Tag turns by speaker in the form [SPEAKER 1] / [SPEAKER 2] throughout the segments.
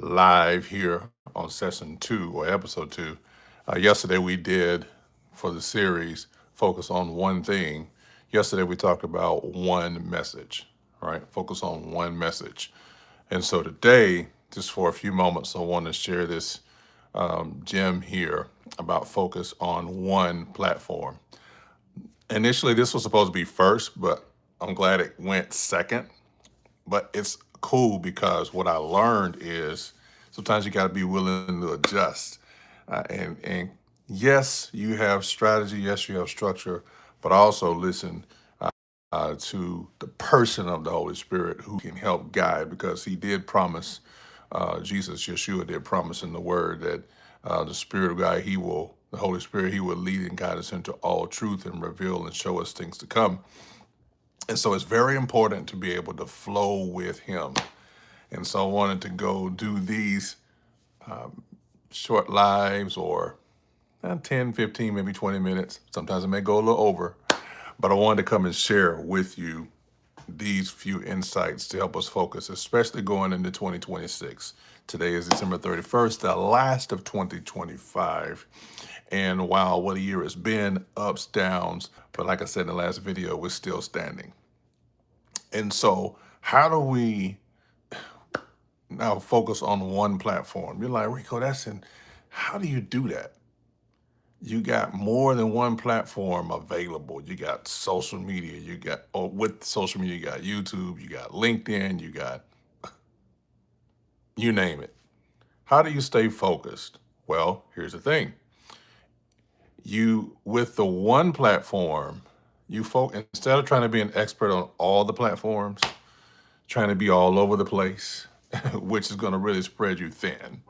[SPEAKER 1] live here on session 2 or episode 2. Yesterday we did for the series focus on one thing. Yesterday we talked about one message, right? Focus on one message. And so today, just for a few moments, I want to share this gem here about focus on one platform. Initially, this was supposed to be first, but I'm glad it went second. But it's cool because what I learned is sometimes you got to be willing to adjust. And yes, you have strategy. Yes, you have structure, but also listen to the person of the Holy Spirit who can help guide, because He did promise. Jesus, Yeshua, did promise in the Word that the Spirit of God, the Holy Spirit, He will lead and guide us into all truth and reveal and show us things to come. And so it's very important to be able to flow with Him. And so I wanted to go do these short lives or 10, 15, maybe 20 minutes. Sometimes it may go a little over, but I wanted to come and share with you these few insights to help us focus, especially going into 2026. Today is December 31st, the last of 2025. And wow, what a year it's been, ups, downs. But like I said in the last video, we're still standing. And so, how do we now focus on one platform? You're like, Rico, how do you do that? You got more than one platform available. You got social media, with social media, you got YouTube, you got LinkedIn, you got, you name it. How do you stay focused? Well, here's the thing. With the one platform, instead of trying to be an expert on all the platforms, trying to be all over the place, which is going to really spread you thin.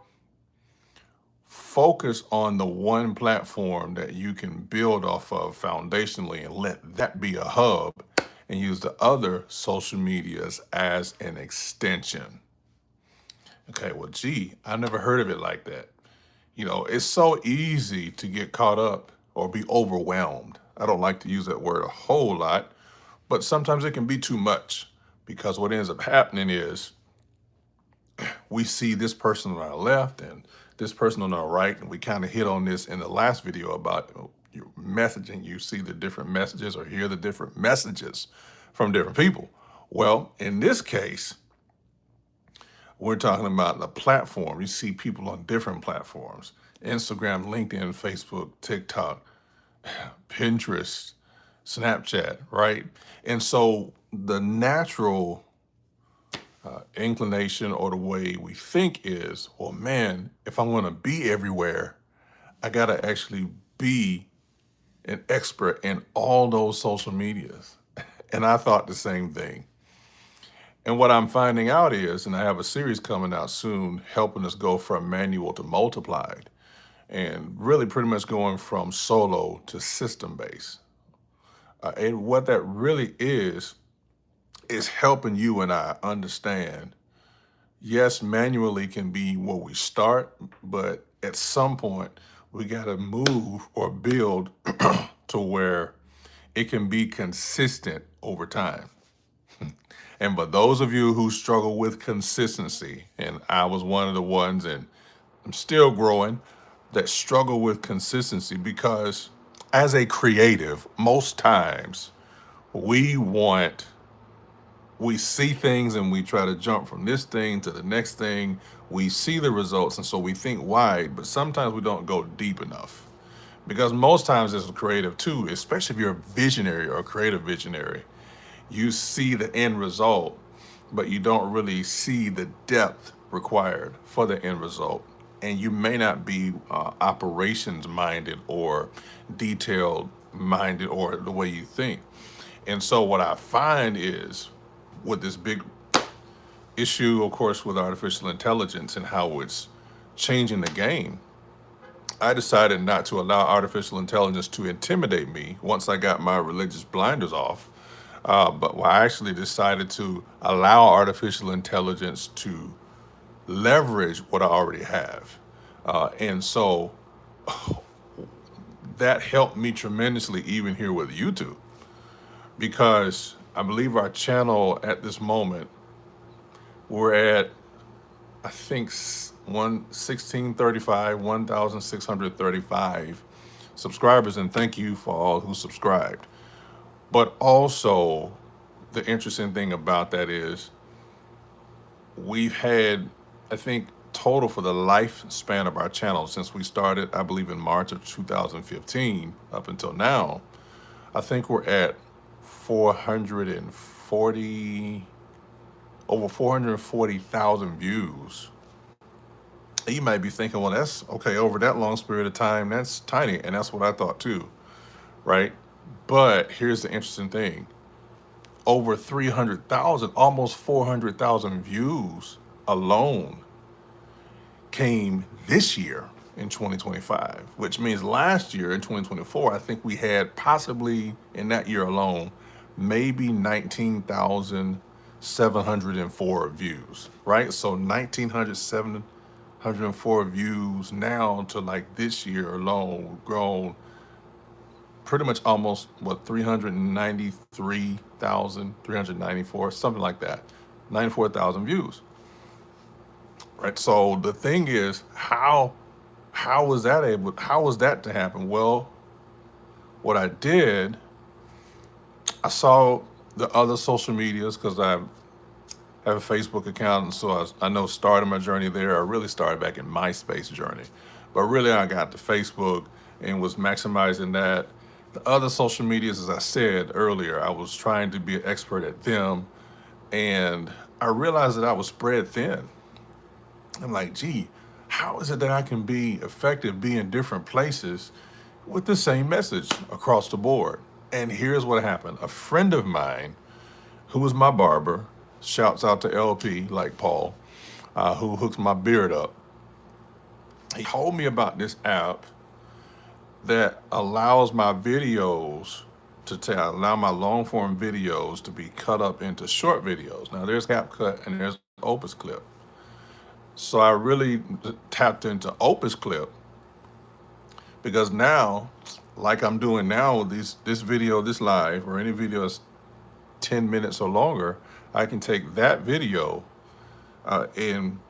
[SPEAKER 1] Focus on the one platform that you can build off of foundationally and let that be a hub, and use the other social medias as an extension. Okay, well, gee, I never heard of it like that. It's so easy to get caught up or be overwhelmed. I don't like to use that word a whole lot, but sometimes it can be too much, because what ends up happening is we see this person on our left and this person on our right, and we kind of hit on this in the last video about your messaging. You see the different messages or hear the different messages from different people. Well, in this case, we're talking about the platform. You see people on different platforms: Instagram, LinkedIn, Facebook, TikTok, Pinterest, Snapchat, right? And so the natural inclination or the way we think is, well, man, if I'm going to be everywhere, I got to actually be an expert in all those social medias. And I thought the same thing. And what I'm finding out is, and I have a series coming out soon helping us go from manual to multiplied, and really pretty much going from solo to system based. And what that really is helping you and I understand, yes, manually can be where we start, but at some point we got to move or build to where it can be consistent over time. And for those of you who struggle with consistency, and I was one of the ones, and I'm still growing, that struggle with consistency, because as a creative, most times we see things and we try to jump from this thing to the next thing. We see the results, and so we think wide, but sometimes we don't go deep enough. Because most times as a creative too, especially if you're a visionary or a creative visionary, you see the end result, but you don't really see the depth required for the end result. And you may not be operations minded or detailed minded or the way you think. And so what I find is, with this big issue, of course, with artificial intelligence and how it's changing the game, I decided not to allow artificial intelligence to intimidate me once I got my religious blinders off. But I actually decided to allow artificial intelligence to leverage what I already have. And so that helped me tremendously, even here with YouTube, because I believe our channel at this moment, we're at I think 1,635 subscribers, and thank you for all who subscribed. But also, the interesting thing about that is we've had, I think, total for the lifespan of our channel since we started, I believe, in March of 2015 up until now. I think we're at 440, over 440,000 views. You might be thinking, well, that's okay, over that long period of time, that's tiny. And that's what I thought too, right? But here's the interesting thing, over 300,000, almost 400,000 views alone came this year in 2025, which means last year in 2024, I think we had possibly in that year alone, maybe 19,704 views, right? So 1,907 views now to like this year alone, grown pretty much almost what 393,000, 394, something like that, 94,000 views, right? So the thing is, how was that to happen? Well, what I did, I saw the other social medias because I have a Facebook account, and so I know starting my journey there. I really started back in MySpace journey, but really I got to Facebook and was maximizing that. The other social medias, as I said earlier, I was trying to be an expert at them, and I realized that I was spread thin. I'm like, gee, how is it that I can be effective, be in different places with the same message across the board? And here's what happened. A friend of mine, who was my barber, shouts out to LP, like Paul, who hooks my beard up. He told me about this app that allows my videos allow my long form videos to be cut up into short videos. Now there's CapCut and there's Opus Clip. So I really tapped into Opus Clip because now, like I'm doing now with this video, this live, or any video that's 10 minutes or longer, I can take that video and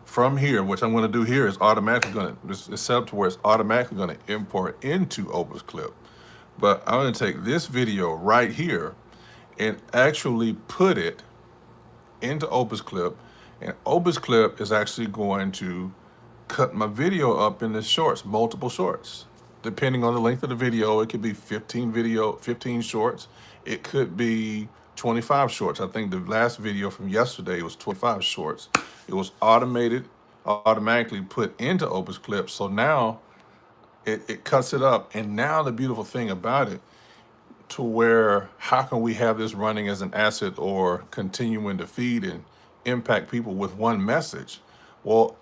[SPEAKER 1] from here, which I'm going to do here is automatically going to, it's set up to where it's automatically going to import into Opus Clip. But I'm going to take this video right here and actually put it into Opus Clip, and Opus Clip is actually going to cut my video up into shorts, multiple shorts. Depending on the length of the video, it could be 15 shorts. It could be 25 shorts. I think the last video from yesterday was 25 shorts. It was automatically put into Opus Clip. So now it cuts it up. And now the beautiful thing about it, to where how can we have this running as an asset or continuing to feed and impact people with one message? Well,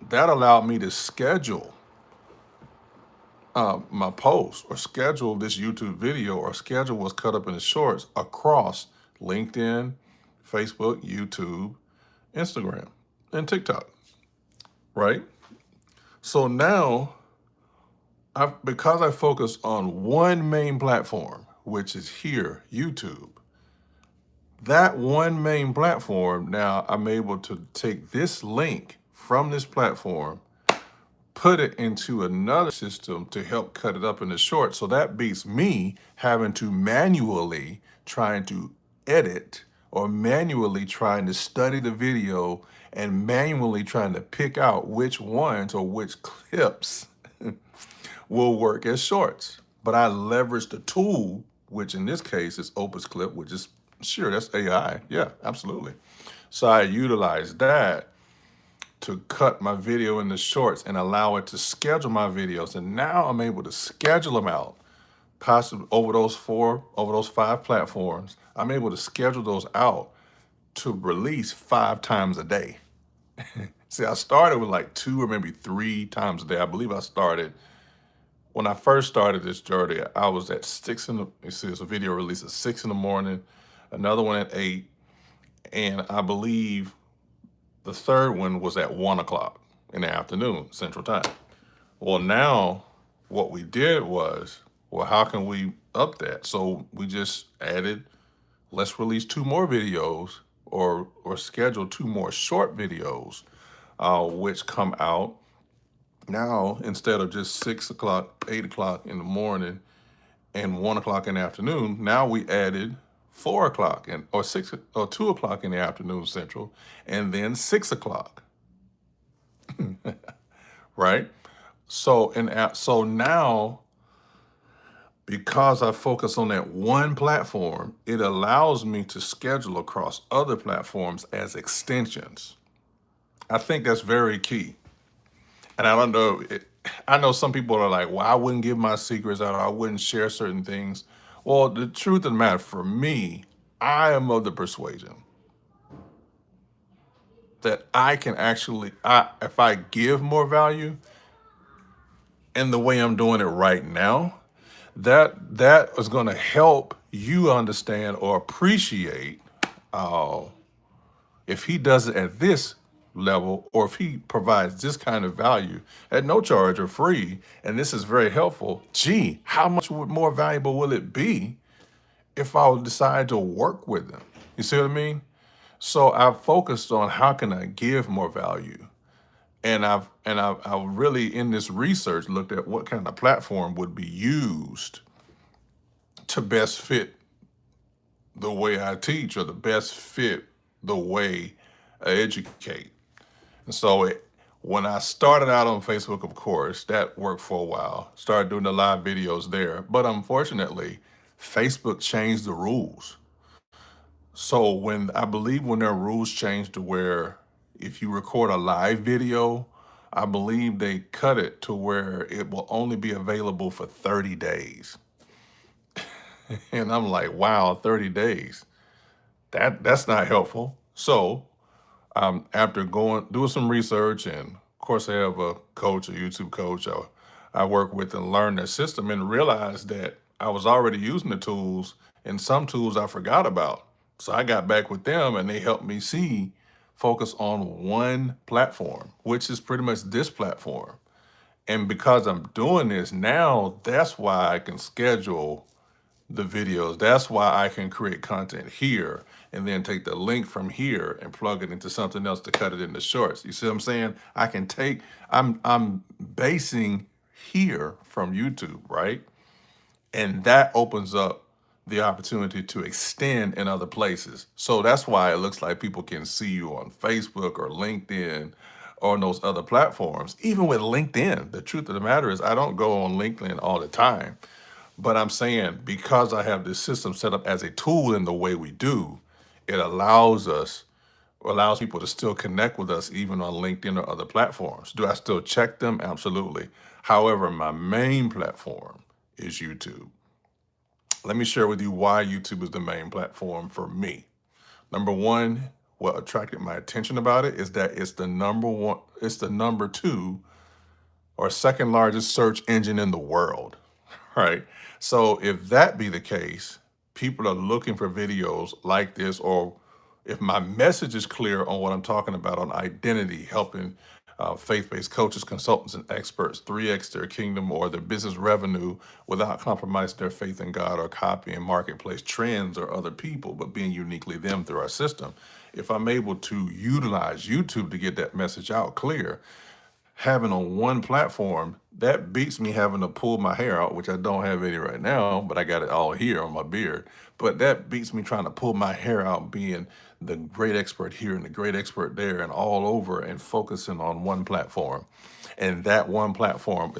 [SPEAKER 1] that allowed me to schedule my post or schedule this YouTube video or schedule what's cut up in the shorts across LinkedIn, Facebook, YouTube, Instagram, and TikTok, right? So now, because I focus on one main platform, which is here, YouTube, that one main platform, now I'm able to take this link from this platform, put it into another system to help cut it up into short. So that beats me having to manually trying to edit or manually trying to study the video and manually trying to pick out which ones or which clips will work as shorts. But I leverage the tool, which in this case is Opus Clip, which is, sure, that's AI. Yeah, absolutely. So I utilize that to cut my video into shorts and allow it to schedule my videos. And now I'm able to schedule them out, possibly over those 5 platforms. I'm able to schedule those out to release 5 times a day. See, I started with like 2 or maybe 3 times a day. I believe I started, when I first started this journey, I was at 6 in the, you see, it's a video release at 6 in the morning, another one at 8, and I believe the third one was at 1 o'clock in the afternoon, Central Time. Well, now what we did was, well, how can we up that? So we just added, let's release 2 more videos or schedule 2 more short videos which come out now instead of just 6 o'clock, 8 o'clock in the morning and 1 o'clock in the afternoon. Now we added 4 o'clock and or 2 o'clock in the afternoon Central, and then 6 o'clock, right? So now, because I focus on that one platform, it allows me to schedule across other platforms as extensions. I think that's very key. And I don't know, I know some people are like, well, I wouldn't give my secrets out, or I wouldn't share certain things. Well, the truth of the matter, for me, I am of the persuasion that I can actually, if I give more value in the way I'm doing it right now, that is going to help you understand or appreciate uh, if he does it at this level, or if he provides this kind of value at no charge or free, and this is very helpful. Gee, how much more valuable will it be if I would decide to work with them? You see what I mean? So I've focused on how can I give more value, and I've really in this research looked at what kind of platform would be used to best fit the way I teach, or the best fit the way I educate. And so when I started out on Facebook, of course, that worked for a while. Started doing the live videos there. But unfortunately, Facebook changed the rules. So I believe when their rules changed to where if you record a live video, I believe they cut it to where it will only be available for 30 days. And I'm like, wow, 30 days. That's not helpful. So after doing some research, and of course I have a coach, a YouTube coach I work with, and learn their system, and realized that I was already using the tools, and some tools I forgot about. So I got back with them, and they helped me focus on one platform, which is pretty much this platform. And because I'm doing this now, that's why I can schedule the videos. That's why I can create content here and then take the link from here and plug it into something else to cut it into shorts. You see what I'm saying? I'm basing here from YouTube, right? And that opens up the opportunity to extend in other places. So that's why it looks like people can see you on Facebook or LinkedIn or on those other platforms. Even with LinkedIn, the truth of the matter is I don't go on LinkedIn all the time. But I'm saying, because I have this system set up as a tool in the way we do, it allows people to still connect with us even on LinkedIn or other platforms. Do I still check them? Absolutely. However, my main platform is YouTube. Let me share with you why YouTube is the main platform for me. Number one, what attracted my attention about it is that it's the number two or second largest search engine in the world. Right. So if that be the case, people are looking for videos like this, or if my message is clear on what I'm talking about on identity, helping faith-based coaches, consultants, and experts 3x their kingdom or their business revenue without compromising their faith in God or copying marketplace trends or other people, but being uniquely them through our system. If I'm able to utilize YouTube to get that message out clear, having on one platform, that beats me having to pull my hair out, which I don't have any right now, but I got it all here on my beard. But that beats me trying to pull my hair out, being the great expert here and the great expert there and all over, and focusing on one platform. And that one platform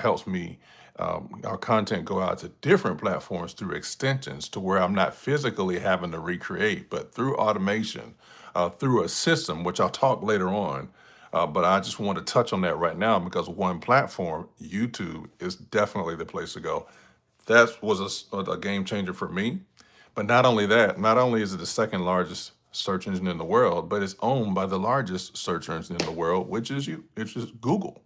[SPEAKER 1] helps me, our content go out to different platforms through extensions, to where I'm not physically having to recreate, but through automation, through a system, which I'll talk later on. But I just want to touch on that right now, because one platform, YouTube, is definitely the place to go. That was a game changer for me. But not only that, not only is it the second largest search engine in the world, but it's owned by the largest search engine in the world, which is Google.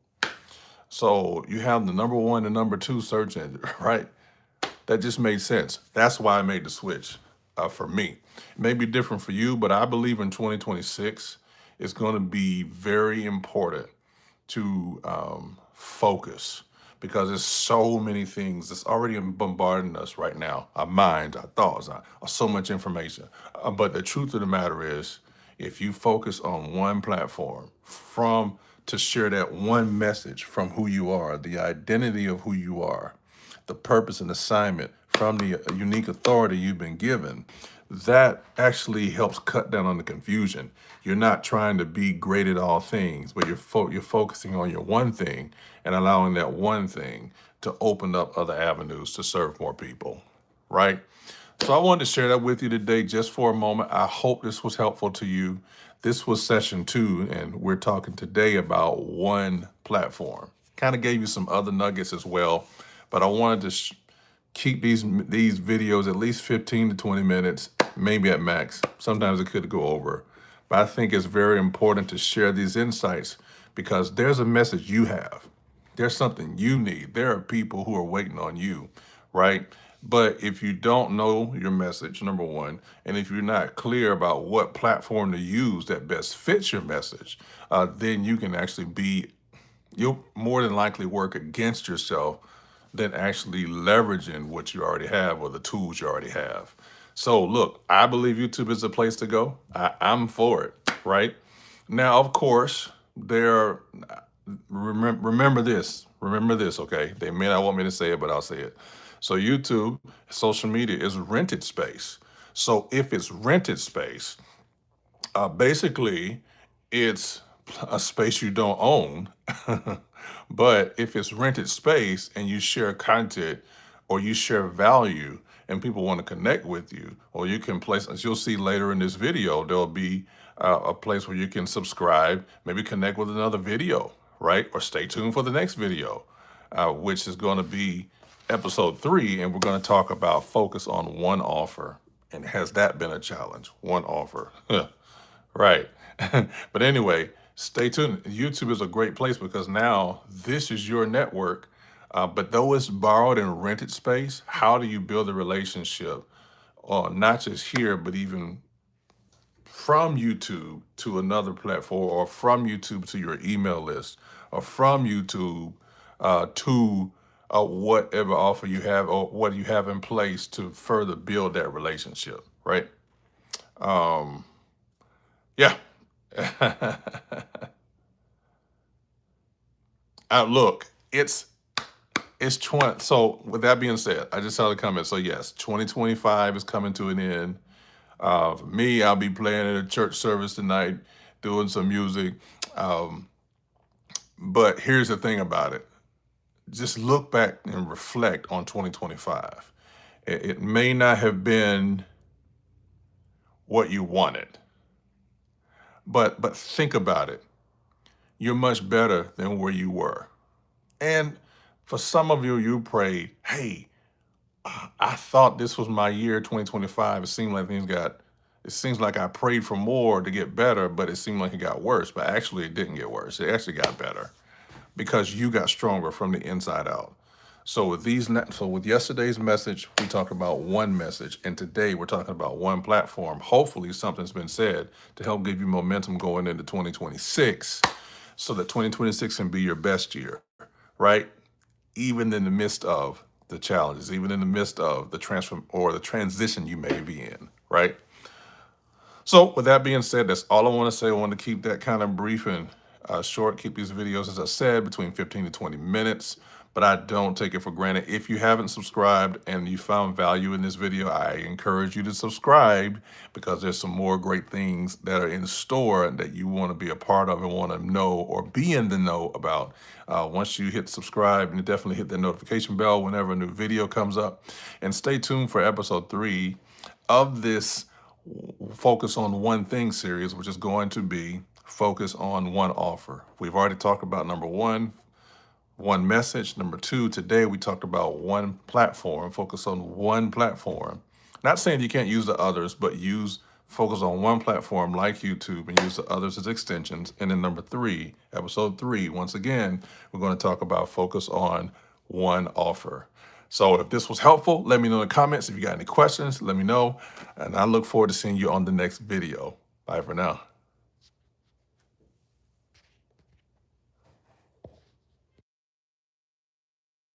[SPEAKER 1] So you have the number one and number two search engine, right? That just made sense. That's why I made the switch for me. It may be different for you, but I believe in 2026, it's going to be very important to focus, because there's so many things that's already bombarding us right now. Our minds, our thoughts, so much information. But the truth of the matter is, If you focus on one platform to share that one message from who you are, the identity of who you are, the purpose and assignment from the unique authority you've been given, that actually helps cut down on the confusion. You're not trying to be great at all things, but you're focusing on your one thing and allowing that one thing to open up other avenues to serve more people, right? So I wanted to share that with you today just for a moment. I hope this was helpful to you. This was session 2, and we're talking today about one platform. Kind of gave you some other nuggets as well, but I wanted to keep these videos at least 15 to 20 minutes, maybe at max. Sometimes it could go over. But I think it's very important to share these insights because there's a message you have. There's something you need. There are people who are waiting on you, right? But if you don't know your message, number one, and if you're not clear about what platform to use that best fits your message, then you can actually you'll more than likely work against yourself than actually leveraging what you already have or the tools you already have. So look, I believe YouTube is the place to go. I'm for it, right? Now, of course, remember this, okay? They may not want me to say it, but I'll say it. So YouTube, social media is rented space. So if it's rented space, basically it's a space you don't own. But if it's rented space and you share content or you share value and people want to connect with you, or you can place, as you'll see later in this video, there'll be a place where you can subscribe, maybe connect with another video, right? Or stay tuned for the next video, which is going to be episode 3. And we're going to talk about focus on one offer. And has that been a challenge? One offer. Right. But anyway, stay tuned. YouTube is a great place because now this is your network. But though it's borrowed and rented space, how do you build a relationship? Not just here, but even from YouTube to another platform, or from YouTube to your email list, or from YouTube to whatever offer you have or what you have in place to further build that relationship, right? Yeah. Look, it's 20. So with that being said, I just saw the comment. So yes, 2025 is coming to an end. For me, I'll be playing at a church service tonight, doing some music. But here's the thing about it. Just look back and reflect on 2025. It may not have been what you wanted, but think about it. You're much better than where you were. And for some of you, you prayed, hey, I thought this was my year, 2025. It seems like I prayed for more to get better, but it seemed like it got worse. But actually, it didn't get worse. It actually got better because you got stronger from the inside out. So with yesterday's message, we talked about one message, and today we're talking about one platform. Hopefully, something's been said to help give you momentum going into 2026, so that 2026 can be your best year, right? Even in the midst of the challenges, even in the midst of the transition you may be in, right? So with that being said, that's all I want to say. I want to keep that kind of brief and short, keep these videos, as I said, between 15 to 20 minutes, but I don't take it for granted. If you haven't subscribed and you found value in this video, I encourage you to subscribe because there's some more great things that are in store that you want to be a part of and want to know or be in the know about. Once you hit subscribe, and definitely hit the notification bell whenever a new video comes up. And stay tuned for episode 3 of this Focus on One Thing series, which is going to be focus on one offer. We've already talked about number 1, one message. Number 2, today we talked about one platform, focus on one platform. Not saying you can't use the others, but focus on one platform like YouTube and use the others as extensions. And then number 3, episode 3, once again, we're going to talk about focus on one offer. So if this was helpful, let me know in the comments. If you got any questions, let me know. And I look forward to seeing you on the next video. Bye for now.